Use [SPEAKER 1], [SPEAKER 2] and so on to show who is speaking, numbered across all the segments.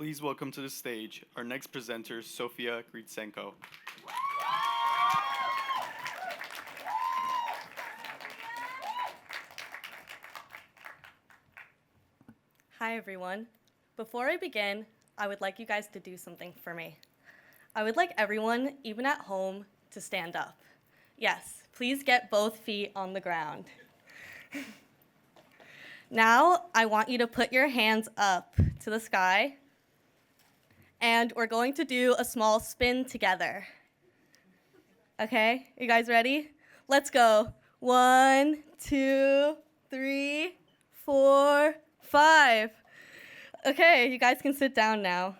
[SPEAKER 1] Please welcome to the stage our next presenter, Sofia Grytsenko.
[SPEAKER 2] Hi, everyone. Before I begin, I would like you guys to do something for me. I would like everyone, even at home, to stand up. Yes, please get both feet on the ground. Now, I want you to put your hands up to the sky, and we're going to do a small spin together. Okay, you guys ready? Let's go. 1, 2, 3, 4, 5. Okay, you guys can sit down now.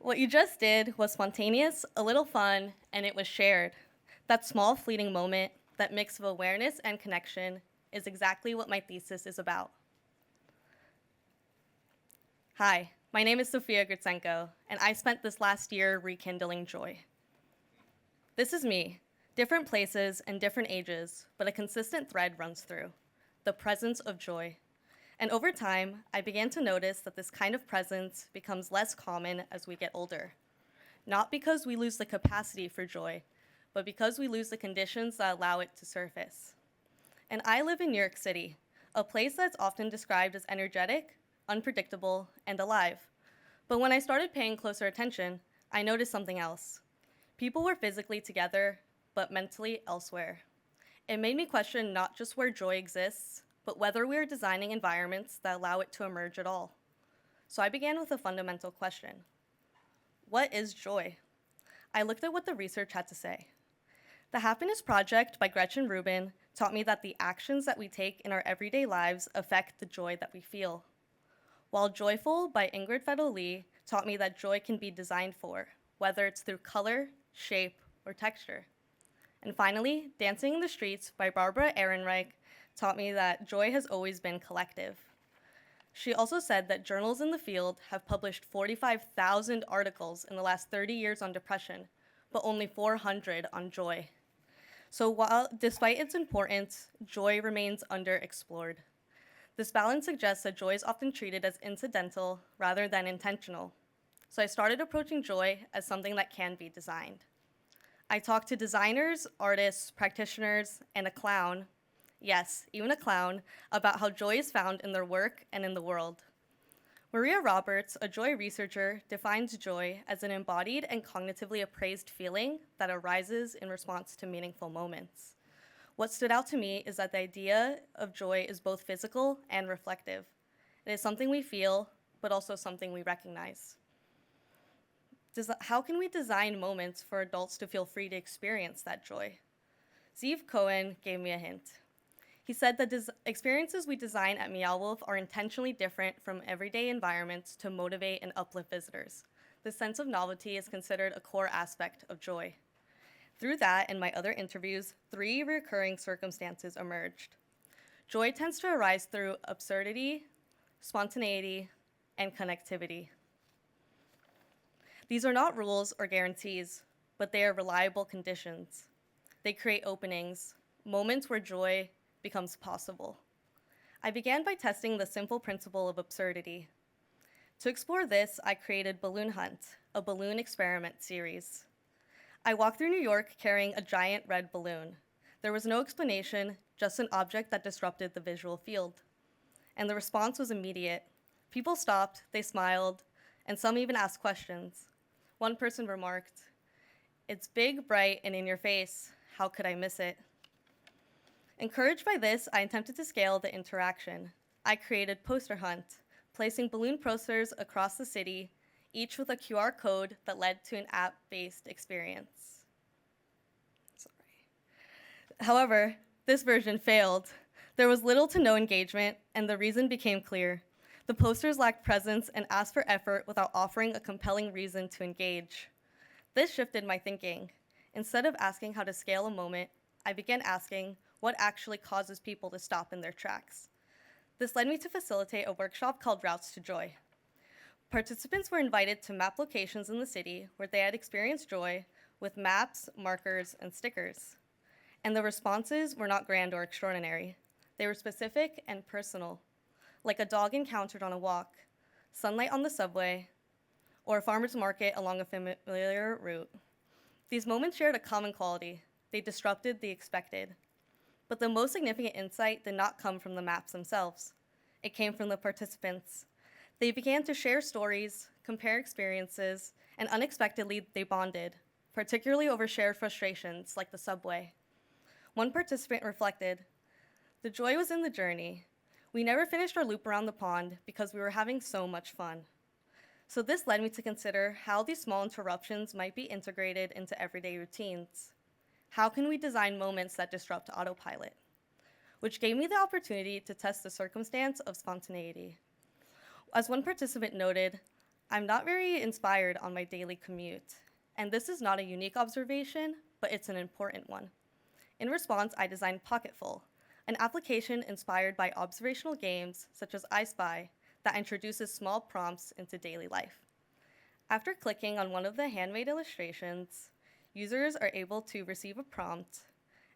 [SPEAKER 2] What you just did was spontaneous, a little fun, and it was shared. That small fleeting moment, that mix of awareness and connection, is exactly what my thesis is about. Hi, my name is Sofia Grytsenko, and I spent this last year rekindling joy. This is me, different places and different ages, but a consistent thread runs through, the presence of joy. And over time, I began to notice that this kind of presence becomes less common as we get older. Not because we lose the capacity for joy, but because we lose the conditions that allow it to surface. And I live in New York City, a place that's often described as energetic, unpredictable, and alive. But when I started paying closer attention, I noticed something else. People were physically together, but mentally elsewhere. It made me question not just where joy exists, but whether we are designing environments that allow it to emerge at all. So I began with a fundamental question. What is joy? I looked at what the research had to say. The Happiness Project by Gretchen Rubin taught me that the actions that we take in our everyday lives affect the joy that we feel. While Joyful by Ingrid Fettel-Lee taught me that joy can be designed for, whether it's through color, shape, or texture. And finally, Dancing in the Streets by Barbara Ehrenreich taught me that joy has always been collective. She also said that journals in the field have published 45,000 articles in the last 30 years on depression, but only 400 on joy. So despite its importance, joy remains underexplored. This balance suggests that joy is often treated as incidental rather than intentional. So I started approaching joy as something that can be designed. I talked to designers, artists, practitioners, and a clown, yes, even a clown, about how joy is found in their work and in the world. Maria Roberts, a joy researcher, defines joy as an embodied and cognitively appraised feeling that arises in response to meaningful moments. What stood out to me is that the idea of joy is both physical and reflective. It is something we feel, but also something we recognize. How can we design moments for adults to feel free to experience that joy? Zeev Cohen gave me a hint. He said that experiences we design at Meow Wolf are intentionally different from everyday environments to motivate and uplift visitors. The sense of novelty is considered a core aspect of joy. Through that and my other interviews, 3 recurring circumstances emerged. Joy tends to arise through absurdity, spontaneity, and connectivity. These are not rules or guarantees, but they are reliable conditions. They create openings, moments where joy becomes possible. I began by testing the simple principle of absurdity. To explore this, I created Balloon Hunt, a balloon experiment series. I walked through New York carrying a giant red balloon. There was no explanation, just an object that disrupted the visual field. And the response was immediate. People stopped, they smiled, and some even asked questions. One person remarked, "It's big, bright, and in your face. How could I miss it?" Encouraged by this, I attempted to scale the interaction. I created Poster Hunt, placing balloon posters across the city, each with a QR code that led to an app-based experience. However, this version failed. There was little to no engagement, and the reason became clear. The posters lacked presence and asked for effort without offering a compelling reason to engage. This shifted my thinking. Instead of asking how to scale a moment, I began asking what actually causes people to stop in their tracks. This led me to facilitate a workshop called Routes to Joy. Participants were invited to map locations in the city where they had experienced joy with maps, markers, and stickers. And the responses were not grand or extraordinary. They were specific and personal, like a dog encountered on a walk, sunlight on the subway, or a farmer's market along a familiar route. These moments shared a common quality. They disrupted the expected. But the most significant insight did not come from the maps themselves. It came from the participants. They began to share stories, compare experiences, and unexpectedly they bonded, particularly over shared frustrations like the subway. One participant reflected, "The joy was in the journey. We never finished our loop around the pond because we were having so much fun." So this led me to consider how these small interruptions might be integrated into everyday routines. How can we design moments that disrupt autopilot? Which gave me the opportunity to test the circumstance of spontaneity. As one participant noted, "I'm not very inspired on my daily commute." And this is not a unique observation, but it's an important one. In response, I designed Pocketful, an application inspired by observational games such as I Spy that introduces small prompts into daily life. After clicking on one of the handmade illustrations, users are able to receive a prompt,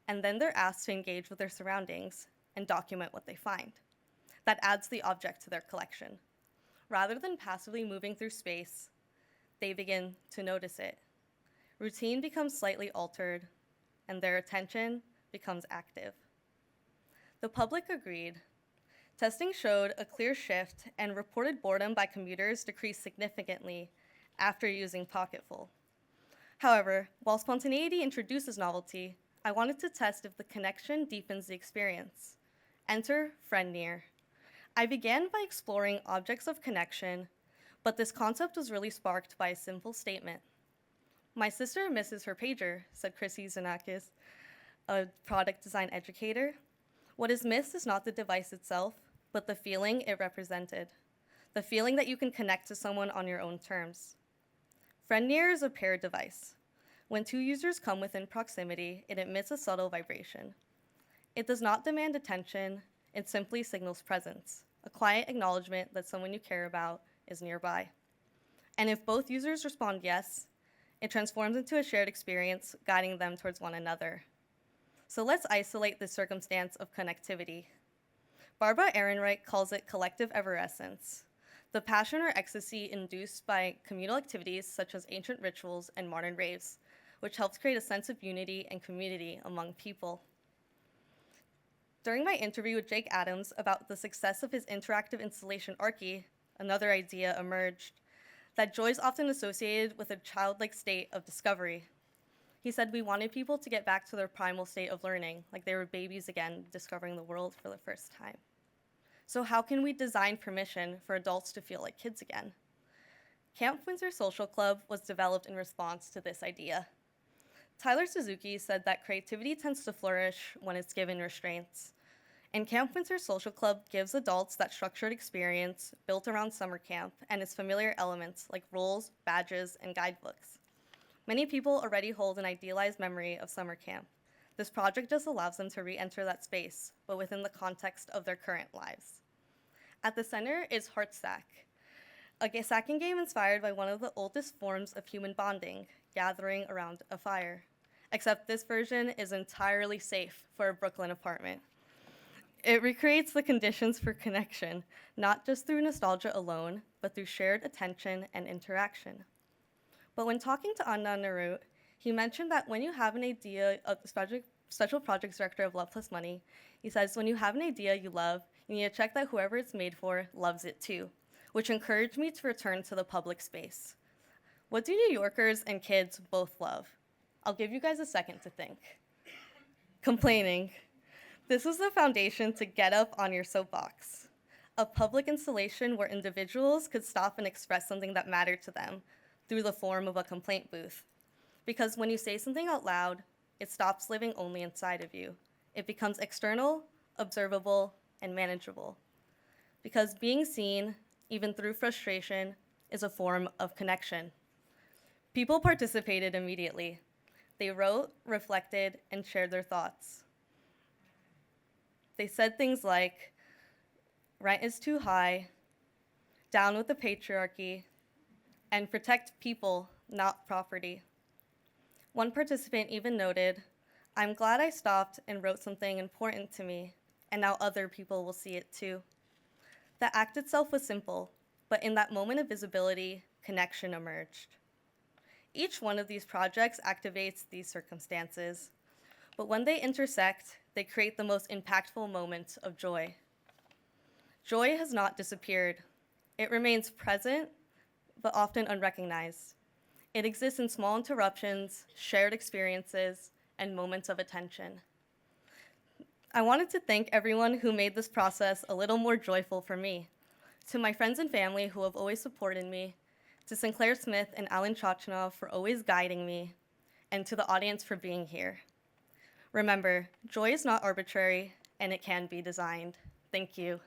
[SPEAKER 2] and then they're asked to engage with their surroundings and document what they find. That adds the object to their collection. Rather than passively moving through space, they begin to notice it. Routine becomes slightly altered, and their attention becomes active. The public agreed. Testing showed a clear shift, and reported boredom by commuters decreased significantly after using Pocketful. However, while spontaneity introduces novelty, I wanted to test if the connection deepens the experience. Enter Friend Near. I began by exploring objects of connection, but this concept was really sparked by a simple statement. "My sister misses her pager," said Chrissy Zanakis, a product design educator. What is missed is not the device itself, but the feeling it represented. The feeling that you can connect to someone on your own terms. Friend Near is a paired device. When two users come within proximity, it emits a subtle vibration. It does not demand attention, it simply signals presence, a quiet acknowledgement that someone you care about is nearby. And if both users respond yes, it transforms into a shared experience, guiding them towards one another. So let's isolate the circumstance of connectivity. Barbara Ehrenreich calls it collective everescence, the passion or ecstasy induced by communal activities such as ancient rituals and modern raves, which helps create a sense of unity and community among people. During my interview with Jake Adams about the success of his interactive installation Archie, another idea emerged, that joy is often associated with a childlike state of discovery. He said we wanted people to get back to their primal state of learning, like they were babies again, discovering the world for the first time. So how can we design permission for adults to feel like kids again? Camp Windsor Social Club was developed in response to this idea. Tyler Suzuki said that creativity tends to flourish when it's given restraints. And Camp Windsor Social Club gives adults that structured experience built around summer camp and its familiar elements like rules, badges, and guidebooks. Many people already hold an idealized memory of summer camp. This project just allows them to re-enter that space, but within the context of their current lives. At the center is Heartstack, a stacking game inspired by one of the oldest forms of human bonding, gathering around a fire. Except this version is entirely safe for a Brooklyn apartment. It recreates the conditions for connection, not just through nostalgia alone, but through shared attention and interaction. But when talking to Anna Narut, he mentioned that when you have an idea, special projects director of Love Plus Money, he says, when you have an idea you love, you need to check that whoever it's made for loves it too, which encouraged me to return to the public space. What do New Yorkers and kids both love? I'll give you guys a second to think. Complaining. This was the foundation to get up on your soapbox, a public installation where individuals could stop and express something that mattered to them through the form of a complaint booth. Because when you say something out loud, it stops living only inside of you. It becomes external, observable, and manageable. Because being seen, even through frustration, is a form of connection. People participated immediately. They wrote, reflected, and shared their thoughts. They said things like, rent is too high, down with the patriarchy, and protect people, not property. One participant even noted, I'm glad I stopped and wrote something important to me, and now other people will see it too. The act itself was simple, but in that moment of visibility, connection emerged. Each one of these projects activates these circumstances, but when they intersect, they create the most impactful moments of joy. Joy has not disappeared. It remains present, but often unrecognized. It exists in small interruptions, shared experiences, and moments of attention. I wanted to thank everyone who made this process a little more joyful for me. To my friends and family who have always supported me, to Sinclair Smith and Alan Chochinov for always guiding me, and to the audience for being here. Remember, joy is not arbitrary, and it can be designed. Thank you.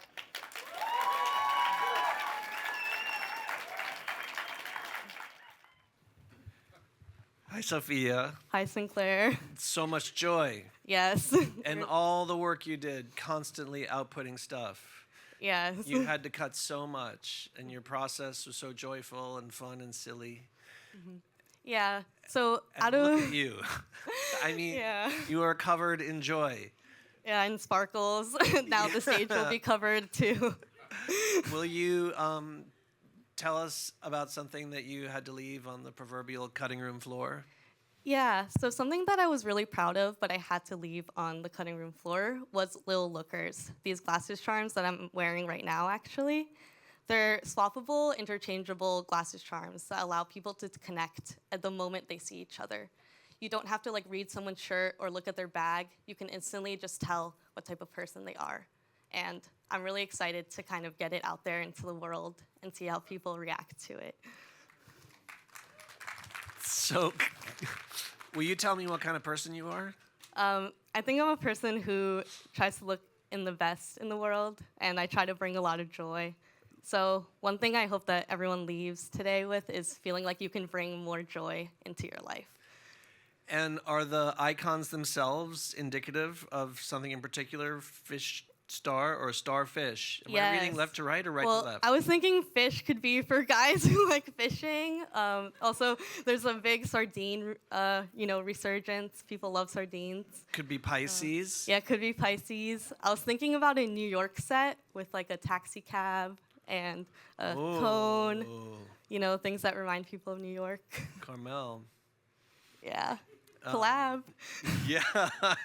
[SPEAKER 3] Hi, Sophia.
[SPEAKER 2] Hi, Sinclair.
[SPEAKER 3] So much joy.
[SPEAKER 2] Yes.
[SPEAKER 3] And all the work you did, constantly outputting stuff.
[SPEAKER 2] Yes.
[SPEAKER 3] You had to cut so much, and your process was so joyful and fun and silly.
[SPEAKER 2] Yeah. So
[SPEAKER 3] And look at you. I mean,
[SPEAKER 2] Yeah.
[SPEAKER 3] you are covered in joy.
[SPEAKER 2] Yeah, and sparkles. Now the stage will be covered too.
[SPEAKER 3] Will you tell us about something that you had to leave on the proverbial cutting room floor?
[SPEAKER 2] Yeah, so something that I was really proud of, but I had to leave on the cutting room floor, was Lil Lookers, these glasses charms that I'm wearing right now, actually. They're swappable, interchangeable glasses charms that allow people to connect at the moment they see each other. You don't have to read someone's shirt or look at their bag. You can instantly just tell what type of person they are. And I'm really excited to kind of get it out there into the world and see how people react to it.
[SPEAKER 3] So, will you tell me what kind of person you are?
[SPEAKER 2] I think I'm a person who tries to look in the best in the world, and I try to bring a lot of joy. So one thing I hope that everyone leaves today with is feeling like you can bring more joy into your life.
[SPEAKER 3] And are the icons themselves indicative of something in particular? Fish star or starfish? Am I reading
[SPEAKER 2] Yes.
[SPEAKER 3] left to right or right
[SPEAKER 2] Well,
[SPEAKER 3] to left?
[SPEAKER 2] I was thinking fish could be for guys who like fishing. Also, there's a big sardine, resurgence. People love sardines.
[SPEAKER 3] Could be Pisces.
[SPEAKER 2] Yeah, it could be Pisces. I was thinking about a New York set with a taxi cab and a cone. Things that remind people of New York.
[SPEAKER 3] Carmel.
[SPEAKER 2] Yeah. Collab.
[SPEAKER 3] Yeah,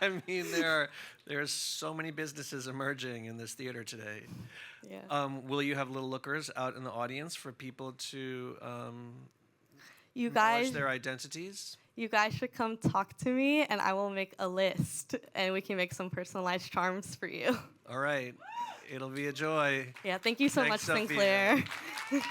[SPEAKER 3] I mean there are so many businesses emerging in this theater today.
[SPEAKER 2] Yeah.
[SPEAKER 3] Will you have little lookers out in the audience for people to
[SPEAKER 2] You
[SPEAKER 3] acknowledge
[SPEAKER 2] guys,
[SPEAKER 3] their identities?
[SPEAKER 2] you guys should come talk to me, and I will make a list, and we can make some personalized charms for you.
[SPEAKER 3] All right, it'll be a joy.
[SPEAKER 2] Yeah. Thank you so
[SPEAKER 3] Thanks,
[SPEAKER 2] much,
[SPEAKER 3] Sophia.
[SPEAKER 2] Sinclair.